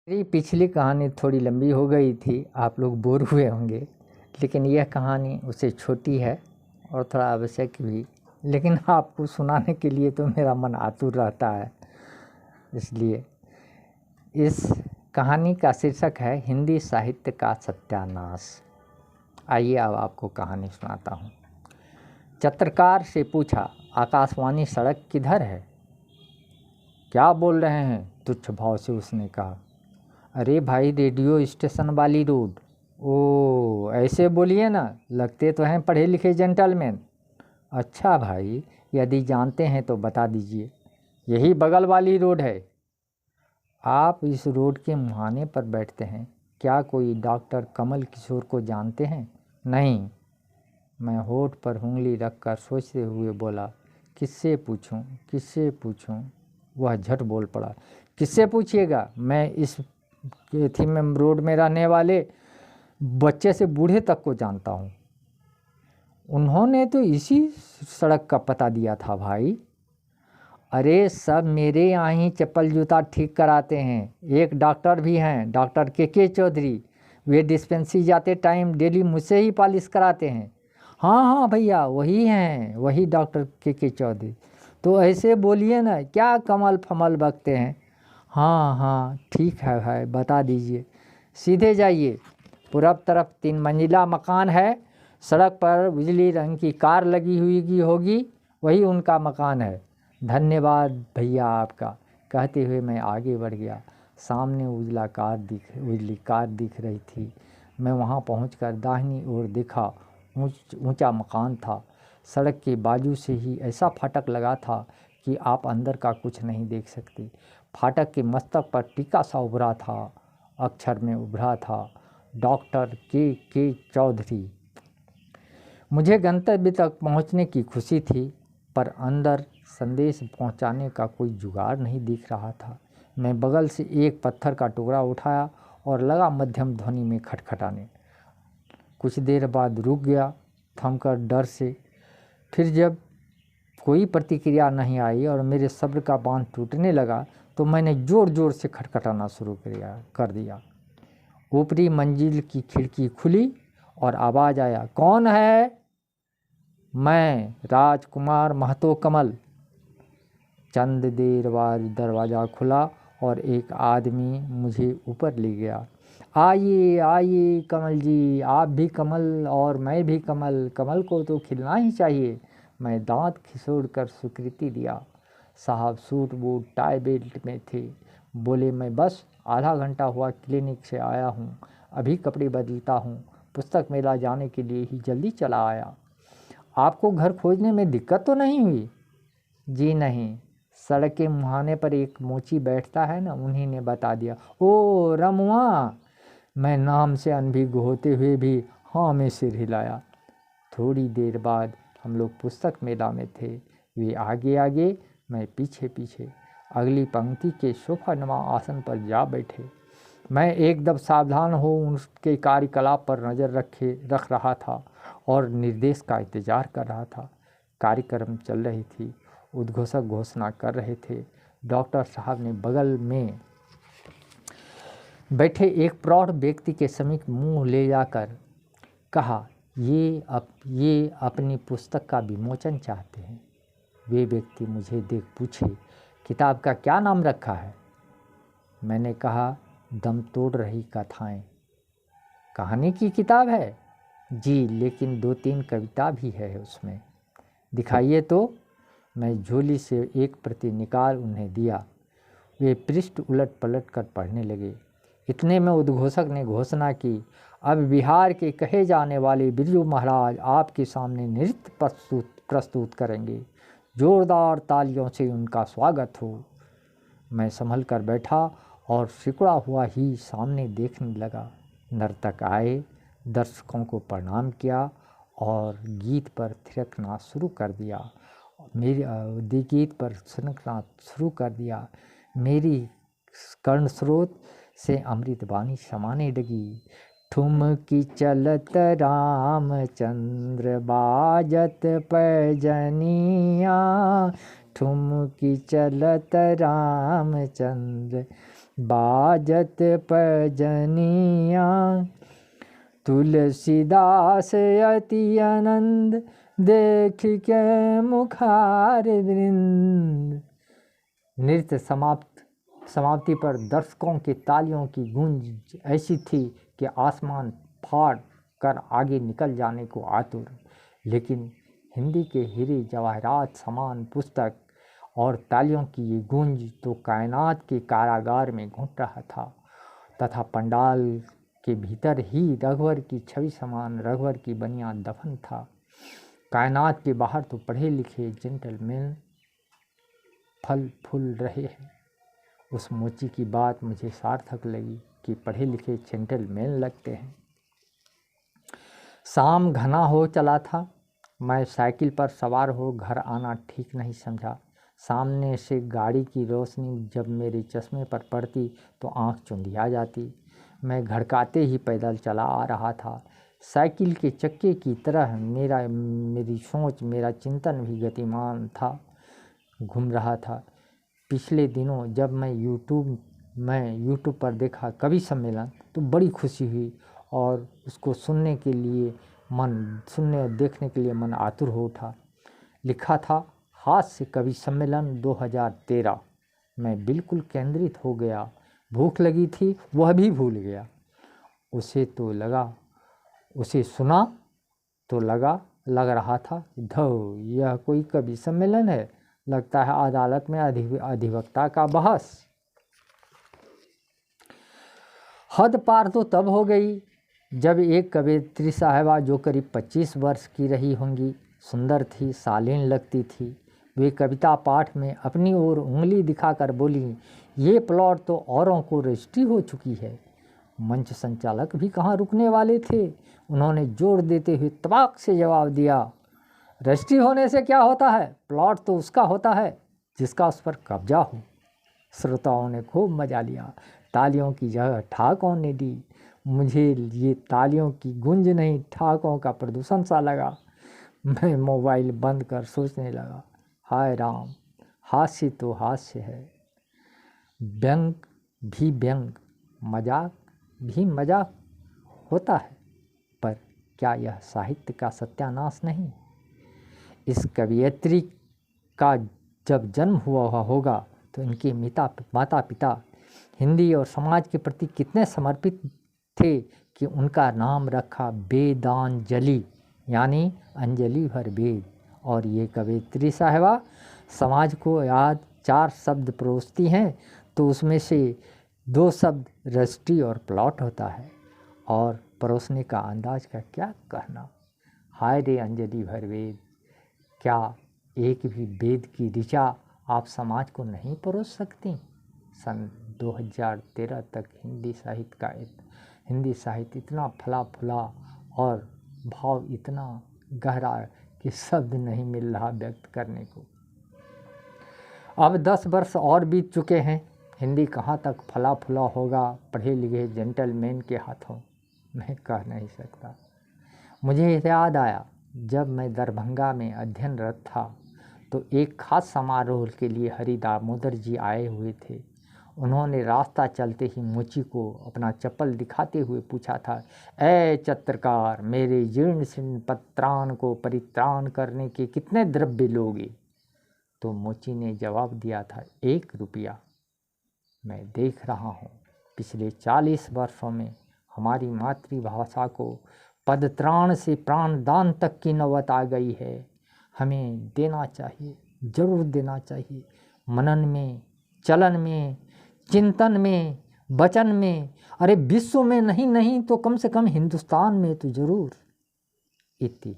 मेरी पिछली कहानी थोड़ी लंबी हो गई थी, आप लोग बोर हुए होंगे, लेकिन यह कहानी उससे छोटी है और थोड़ा आवश्यक भी। लेकिन आपको सुनाने के लिए तो मेरा मन आतुर रहता है, इसलिए इस कहानी का शीर्षक है हिंदी साहित्य का सत्यानाश। आइए अब आपको कहानी सुनाता हूँ। चित्रकार से पूछा, आकाशवाणी सड़क किधर है? क्या बोल रहे हैं? तुच्छ भाव से उसने कहा। अरे भाई, रेडियो स्टेशन वाली रोड। ओ ऐसे बोलिए ना, लगते तो हैं पढ़े लिखे जेंटलमैन। अच्छा भाई, यदि जानते हैं तो बता दीजिए। यही बगल वाली रोड है। आप इस रोड के मुहाने पर बैठते हैं, क्या कोई डॉक्टर कमल किशोर को जानते हैं? नहीं। मैं होठ पर उंगली रखकर सोचते हुए बोला, किससे पूछूं, किससे पूछूं? वह झट बोल पड़ा, किससे पूछिएगा? मैं इस थी में रोड में रहने वाले बच्चे से बूढ़े तक को जानता हूँ। उन्होंने तो इसी सड़क का पता दिया था भाई। अरे सब मेरे यहाँ ही चप्पल जूता ठीक कराते हैं। एक डॉक्टर भी हैं, डॉक्टर के चौधरी। वे डिस्पेंसरी जाते टाइम डेली मुझसे ही पॉलिश कराते हैं। हाँ हाँ भैया, वही हैं, वही डॉक्टर के चौधरी। तो ऐसे बोलिए ना, क्या कमल फमल बकते हैं? हाँ हाँ ठीक है भाई, बता दीजिए। सीधे जाइए, पूरब तरफ 3 मंजिला मकान है। सड़क पर बिजली रंग की कार लगी हुई होगी, वही उनका मकान है। धन्यवाद भैया आपका, कहते हुए मैं आगे बढ़ गया। सामने उजली कार दिख रही थी। मैं वहां पहुंचकर दाहिनी ओर देखा, ऊंचा मकान था। सड़क के बाजू से ही ऐसा फाटक लगा था कि आप अंदर का कुछ नहीं देख सकते। फाटक के मस्तक पर टीका सा उभरा था, अक्षर में उभरा था, डॉक्टर के चौधरी। मुझे गंतव्य तक पहुंचने की खुशी थी, पर अंदर संदेश पहुंचाने का कोई जुगाड़ नहीं दिख रहा था। मैं बगल से एक पत्थर का टुकड़ा उठाया और लगा मध्यम ध्वनि में खटखटाने। कुछ देर बाद रुक गया, थमकर डर से। फिर जब कोई प्रतिक्रिया नहीं आई और मेरे सब्र का बांध टूटने लगा, तो मैंने ज़ोर ज़ोर से खटखटाना शुरू कर दिया। ऊपरी मंजिल की खिड़की खुली और आवाज़ आया, कौन है? मैं राजकुमार महतो कमल। चंद देर बाद दरवाज़ा खुला और एक आदमी मुझे ऊपर ले गया। आइए आइए कमल जी, आप भी कमल और मैं भी कमल, कमल को तो खिलना ही चाहिए। मैं दांत खिसोड़ कर स्वीकृति दिया। साहब सूट बूट टाई बेल्ट में थे। बोले, मैं बस आधा घंटा हुआ क्लिनिक से आया हूँ, अभी कपड़े बदलता हूँ, पुस्तक मेला जाने के लिए ही जल्दी चला आया। आपको घर खोजने में दिक्कत तो नहीं हुई? जी नहीं, सड़क के मुहाने पर एक मोची बैठता है ना, उन्हीं ने बता दिया। ओ रमुआ। मैं नाम से अनभिज्ञ होते हुए भी हाँ में सिर हिलाया। थोड़ी देर बाद हम लोग पुस्तक मेला में थे। वे आगे आगे, मैं पीछे पीछे। अगली पंक्ति के सोफानुमा आसन पर जा बैठे। मैं एकदम सावधान हो उनके कार्यकलाप पर नज़र रख रहा था और निर्देश का इंतजार कर रहा था। कार्यक्रम चल रही थी, उद्घोषक घोषणा कर रहे थे। डॉक्टर साहब ने बगल में बैठे एक प्रौढ़ व्यक्ति के समीप मुंह ले जाकर कहा, ये अपनी पुस्तक का विमोचन चाहते हैं। वे व्यक्ति मुझे देख पूछे, किताब का क्या नाम रखा है? मैंने कहा, दम तोड़ रही कथाएं। कहानी की किताब है? जी, लेकिन 2-3 कविता भी है उसमें। दिखाइए तो। मैं झोली से एक प्रति निकाल उन्हें दिया। वे पृष्ठ उलट पलट कर पढ़ने लगे। इतने में उद्घोषक ने घोषणा की, अब बिहार के कहे जाने वाले बिरजू महाराज आपके सामने नृत्य प्रस्तुत करेंगे। जोरदार तालियों से उनका स्वागत हो। मैं संभल कर बैठा और सिकुड़ा हुआ ही सामने देखने लगा। नर्तक आए, दर्शकों को प्रणाम किया और गीत पर थिरकना शुरू कर दिया। मेरी कर्ण स्रोत से अमृतवाणी समाने लगी। ठुमकी चलत रामचंद्र बाजत पैजनिया, ठुमकी चलत रामचंद्र बाजत पैजनिया तुलसीदास अति आनंद देख के मुखार वृंद। नृत्य समाप्ति पर दर्शकों की तालियों की गूंज ऐसी थी कि आसमान फाड़ कर आगे निकल जाने को आतुर। लेकिन हिंदी के हीरे जवाहरात समान पुस्तक और तालियों की ये गूंज तो कायनात के कारागार में घुट रहा था तथा पंडाल के भीतर ही रघुवर की छवि समान रघुवर की बनियान दफन था। कायनात के बाहर तो पढ़े लिखे जेंटलमैन फल फूल रहे हैं। उस मोची की बात मुझे सार्थक लगी कि पढ़े लिखे जेंटलमैन लगते हैं। शाम घना हो चला था। मैं साइकिल पर सवार हो घर आना ठीक नहीं समझा। सामने से गाड़ी की रोशनी जब मेरे चश्मे पर पड़ती तो आंख चुंधिया जाती। मैं घड़काते ही पैदल चला आ रहा था। साइकिल के चक्के की तरह मेरी सोच, मेरा चिंतन भी गतिमान था, घूम रहा था। पिछले दिनों जब मैं यूट्यूब पर देखा कवि सम्मेलन तो बड़ी खुशी हुई और उसको सुनने और देखने के लिए मन आतुर हो उठा। लिखा था हास्य कवि सम्मेलन 2013। मैं बिल्कुल केंद्रित हो गया। भूख लगी थी वह भी भूल गया। उसे सुना तो लग रहा था धौ यह कोई कवि सम्मेलन है, लगता है अदालत में अधिवक्ता का बहस। हद पार तो तब हो गई जब एक कवयित्री साहिबा जो करीब 25 वर्ष की रही होंगी, सुंदर थी, शालीन लगती थी, वे कविता पाठ में अपनी ओर उंगली दिखाकर बोली, ये प्लॉट तो औरों को रजिस्ट्री हो चुकी है। मंच संचालक भी कहाँ रुकने वाले थे। उन्होंने जोर देते हुए तबाक से जवाब दिया, रजिस्ट्री होने से क्या होता है, प्लॉट तो उसका होता है जिसका उस पर कब्जा हो। श्रोताओं ने खूब मजा लिया। तालियों की जगह ठहाकों ने दी। मुझे ये तालियों की गूंज नहीं, ठहाकों का प्रदूषण सा लगा। मैं मोबाइल बंद कर सोचने लगा, हाय राम, हास्य तो हास्य है, व्यंग भी व्यंग, मजाक भी मजाक होता है, पर क्या यह साहित्य का सत्यानाश नहीं? इस कवयित्री का जब जन्म हुआ होगा तो इनके माता पिता हिंदी और समाज के प्रति कितने समर्पित थे कि उनका नाम रखा वेदांजलि, यानी अंजलि भर वेद। और ये कवयित्री साहिबा समाज को याद 4 शब्द परोसती हैं तो उसमें से 2 शब्द रजिस्ट्री और प्लॉट होता है। और परोसने का अंदाज का क्या कहना। हाय रे अंजलि भर वेद, क्या एक भी वेद की ऋचा आप समाज को नहीं परोस सकती? सन 2013 तक हिंदी साहित्य इतना फला फूला और भाव इतना गहरा कि शब्द नहीं मिल रहा व्यक्त करने को। अब 10 वर्ष और बीत चुके हैं। हिंदी कहाँ तक फला फूला होगा पढ़े लिखे जेंटलमैन के हाथों, मैं कह नहीं सकता। मुझे याद आया जब मैं दरभंगा में अध्ययनरत था तो एक खास समारोह के लिए हरि दामोदर जी आए हुए थे। उन्होंने रास्ता चलते ही मोची को अपना चप्पल दिखाते हुए पूछा था, ऐ चित्रकार, मेरे जीर्ण शीर्ण पत्रान को परित्राण करने के कितने द्रव्य लोगे? तो मोची ने जवाब दिया था, 1 रुपया। मैं देख रहा हूँ पिछले 40 वर्षों में हमारी मातृभाषा को पदत्राण से प्राणदान तक की नौबत आ गई है। हमें देना चाहिए, जरूर देना चाहिए। मनन में, चलन में, चिंतन में, वचन में, अरे विश्व में नहीं तो कम से कम हिंदुस्तान में तो जरूर। इति।